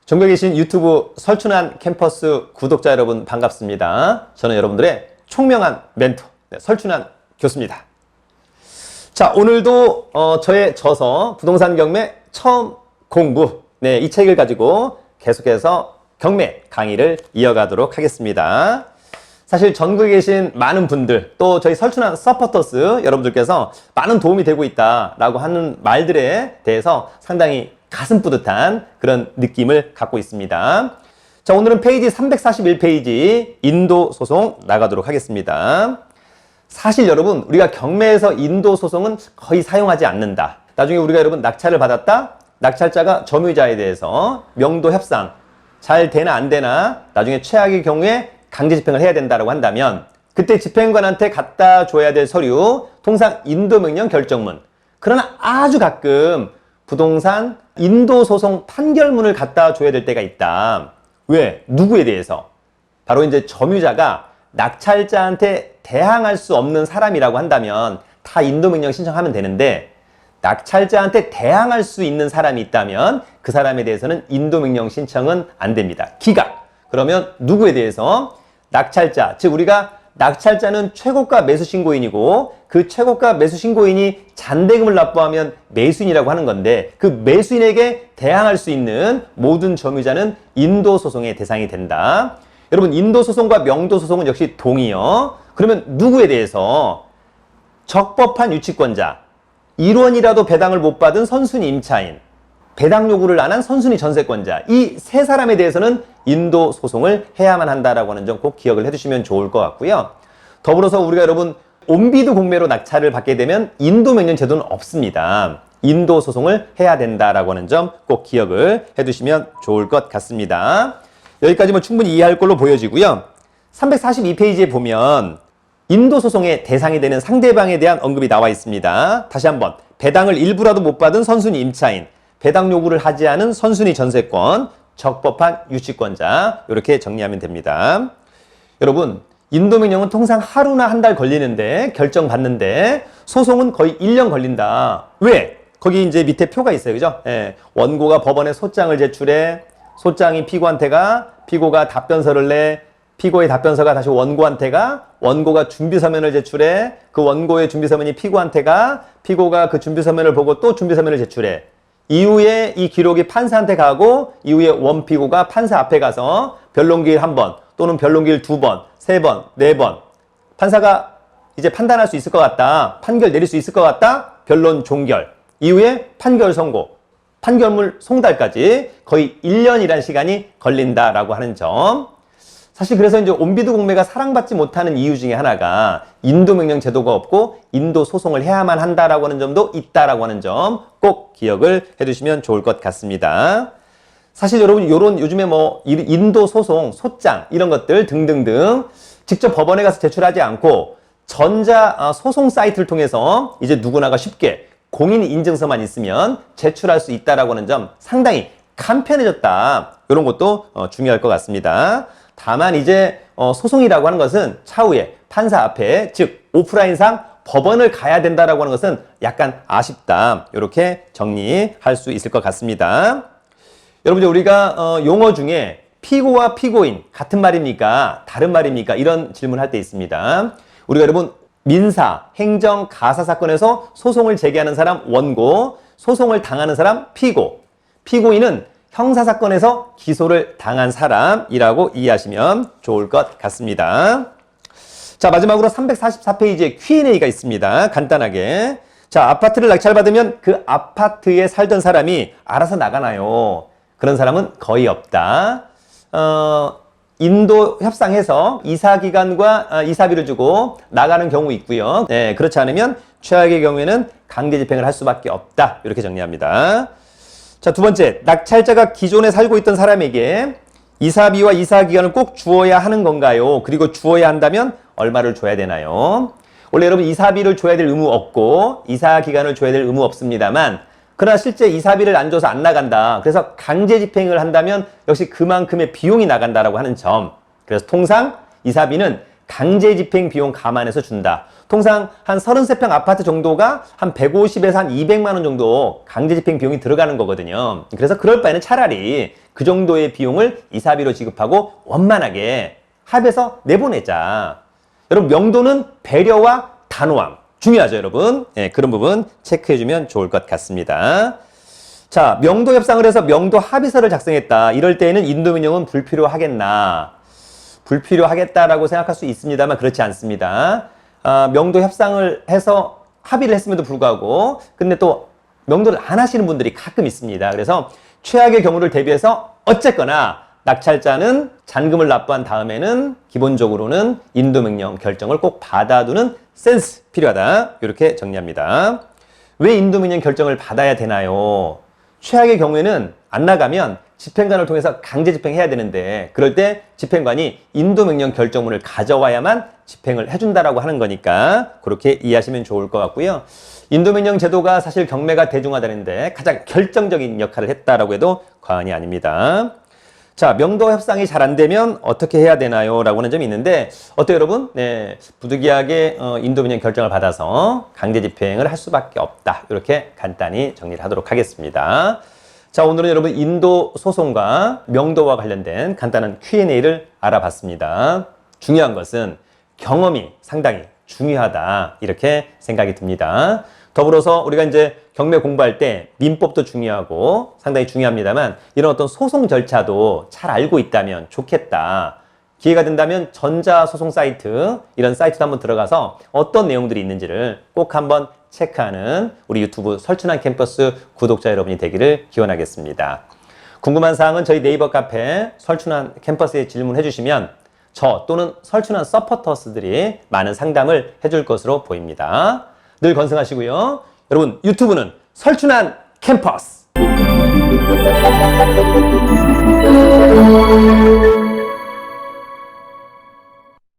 전국에 계신 유튜브 설춘한 캠퍼스 구독자 여러분 반갑습니다. 저는 여러분들의 총명한 멘토 설춘한 교수입니다. 자, 오늘도 저의 저서 부동산 경매 처음 공부 이 책을 가지고 계속해서 경매 강의를 이어가도록 하겠습니다. 사실 전국에 계신 많은 분들 또 저희 설춘한 서포터스 여러분들께서 많은 도움이 되고 있다라고 하는 말들에 대해서 상당히 가슴 뿌듯한 그런 느낌을 갖고 있습니다. 자, 오늘은 페이지 341페이지 인도 소송 나가도록 하겠습니다. 사실 여러분, 우리가 경매에서 인도 소송은 거의 사용하지 않는다. 나중에 우리가 여러분 낙찰을 받았다? 낙찰자가 점유자에 대해서 명도 협상 잘 되나 안 되나 나중에 최악의 경우에 강제 집행을 해야 된다고 한다면 그때 집행관한테 갖다 줘야 될 서류 통상 인도명령 결정문, 그러나 아주 가끔 부동산 인도소송 판결문을 갖다 줘야 될 때가 있다. 왜? 누구에 대해서? 바로 이제 점유자가 낙찰자한테 대항할 수 없는 사람이라고 한다면 다 인도명령 신청하면 되는데, 낙찰자한테 대항할 수 있는 사람이 있다면 그 사람에 대해서는 인도명령 신청은 안 됩니다. 기각. 그러면 누구에 대해서? 낙찰자, 즉 우리가 낙찰자는 최고가 매수신고인이고 그 최고가 매수신고인이 잔대금을 납부하면 매수인이라고 하는 건데, 그 매수인에게 대항할 수 있는 모든 점유자는 인도소송의 대상이 된다. 여러분, 인도소송과 명도소송은 역시 동의어. 그러면 누구에 대해서? 적법한 유치권자, 1원이라도 배당을 못 받은 선순위 임차인, 배당 요구를 안 한 선순위 전세권자, 이 세 사람에 대해서는 인도 소송을 해야만 한다라고 하는 점 꼭 기억을 해두시면 좋을 것 같고요. 더불어서 우리가 여러분 온비드 공매로 낙찰을 받게 되면 인도 명령 제도는 없습니다. 인도 소송을 해야 된다라고 하는 점 꼭 기억을 해두시면 좋을 것 같습니다. 여기까지만 충분히 이해할 걸로 보여지고요. 342페이지에 보면 인도 소송의 대상이 되는 상대방에 대한 언급이 나와 있습니다. 다시 한번, 배당을 일부라도 못 받은 선순위 임차인, 배당 요구를 하지 않은 선순위 전세권, 적법한 유치권자, 이렇게 정리하면 됩니다. 여러분, 인도명령은 통상 하루나 한 달 걸리는데 결정받는데 소송은 거의 1년 걸린다. 왜? 거기 이제 밑에 표가 있어요. 그죠? 예. 원고가 법원에 소장을 제출해, 소장이 피고한테 가, 피고가 답변서를 내, 피고의 답변서가 다시 원고한테 가, 원고가 준비서면을 제출해, 그 원고의 준비서면이 피고한테 가, 피고가 그 준비서면을 보고 또 준비서면을 제출해. 이후에 이 기록이 판사한테 가고, 이후에 원피고가 판사 앞에 가서 변론기일 1번 또는 변론기일 2번, 3번, 4번, 판사가 이제 판단할 수 있을 것 같다, 판결 내릴 수 있을 것 같다, 변론 종결, 이후에 판결 선고, 판결문 송달까지 거의 1년이라는 시간이 걸린다라고 하는 점. 사실 그래서 이제 온비드 공매가 사랑받지 못하는 이유 중에 하나가 인도명령 제도가 없고 인도 소송을 해야만 한다라고 하는 점도 있다라고 하는 점 꼭 기억을 해두시면 좋을 것 같습니다. 사실 여러분, 요런 요즘에 뭐 인도 소송, 소장 이런 것들 등등등 직접 법원에 가서 제출하지 않고 전자 소송 사이트를 통해서 이제 누구나가 쉽게 공인 인증서만 있으면 제출할 수 있다라고 하는 점 상당히 간편해졌다. 이런 것도 중요할 것 같습니다. 다만 이제 소송이라고 하는 것은 차후에 판사 앞에, 즉 오프라인상 법원을 가야 된다라고 하는 것은 약간 아쉽다. 이렇게 정리할 수 있을 것 같습니다. 여러분, 우리가 용어 중에 피고와 피고인 같은 말입니까? 다른 말입니까? 이런 질문을 할 때 있습니다. 우리가 여러분 민사, 행정, 가사 사건에서 소송을 제기하는 사람 원고, 소송을 당하는 사람 피고, 피고인은 형사사건에서 기소를 당한 사람이라고 이해하시면 좋을 것 같습니다. 자, 마지막으로 344페이지에 Q&A가 있습니다. 간단하게. 자, 아파트를 낙찰받으면 그 아파트에 살던 사람이 알아서 나가나요? 그런 사람은 거의 없다. 인도 협상해서 이사기간과 이사비를 주고 나가는 경우 있고요. 네, 그렇지 않으면 최악의 경우에는 강제 집행을 할 수밖에 없다. 이렇게 정리합니다. 자, 두 번째, 낙찰자가 기존에 살고 있던 사람에게 이사비와 이사기간을 꼭 주어야 하는 건가요? 그리고 주어야 한다면 얼마를 줘야 되나요? 원래 여러분 이사비를 줘야 될 의무 없고 이사기간을 줘야 될 의무 없습니다만, 그러나 실제 이사비를 안 줘서 안 나간다. 그래서 강제 집행을 한다면 역시 그만큼의 비용이 나간다라고 하는 점. 그래서 통상 이사비는 강제 집행 비용 감안해서 준다. 통상 한 33평 아파트 정도가 한 150에서 한 200만 원 정도 강제 집행 비용이 들어가는 거거든요. 그래서 그럴 바에는 차라리 그 정도의 비용을 이사비로 지급하고 원만하게 합의해서 내보내자. 여러분, 명도는 배려와 단호함. 중요하죠, 여러분. 네, 그런 부분 체크해주면 좋을 것 같습니다. 자, 명도 협상을 해서 명도 합의서를 작성했다. 이럴 때에는 인도민영은 불필요하겠나? 불필요하겠다라고 생각할 수 있습니다만 그렇지 않습니다. 명도 협상을 해서 합의를 했음에도 불구하고 근데 또 명도를 안 하시는 분들이 가끔 있습니다. 그래서 최악의 경우를 대비해서 어쨌거나 낙찰자는 잔금을 납부한 다음에는 기본적으로는 인도명령 결정을 꼭 받아두는 센스 필요하다. 이렇게 정리합니다. 왜 인도명령 결정을 받아야 되나요? 최악의 경우에는 안 나가면 집행관을 통해서 강제 집행해야 되는데 그럴 때 집행관이 인도명령 결정문을 가져와야만 집행을 해준다라고 하는 거니까 그렇게 이해하시면 좋을 것 같고요. 인도명령 제도가 사실 경매가 대중화되는데 가장 결정적인 역할을 했다라고 해도 과언이 아닙니다. 자, 명도 협상이 잘 안 되면 어떻게 해야 되나요? 라고 하는 점이 있는데 어때요, 여러분? 네, 부득이하게 인도명령 결정을 받아서 강제 집행을 할 수밖에 없다. 이렇게 간단히 정리를 하도록 하겠습니다. 자, 오늘은 여러분 인도 소송과 명도와 관련된 간단한 Q&A를 알아봤습니다. 중요한 것은 경험이 상당히 중요하다. 이렇게 생각이 듭니다. 더불어서 우리가 이제 경매 공부할 때 민법도 중요하고 상당히 중요합니다만 이런 어떤 소송 절차도 잘 알고 있다면 좋겠다. 기회가 된다면 전자소송 사이트, 이런 사이트도 한번 들어가서 어떤 내용들이 있는지를 꼭 한번 체크하는 우리 유튜브 설춘한 캠퍼스 구독자 여러분이 되기를 기원하겠습니다. 궁금한 사항은 저희 네이버 카페 설춘한 캠퍼스에 질문해 주시면 저 또는 설춘한 서포터스들이 많은 상담을 해줄 것으로 보입니다. 늘 건승하시고요. 여러분, 유튜브는 설춘한 캠퍼스!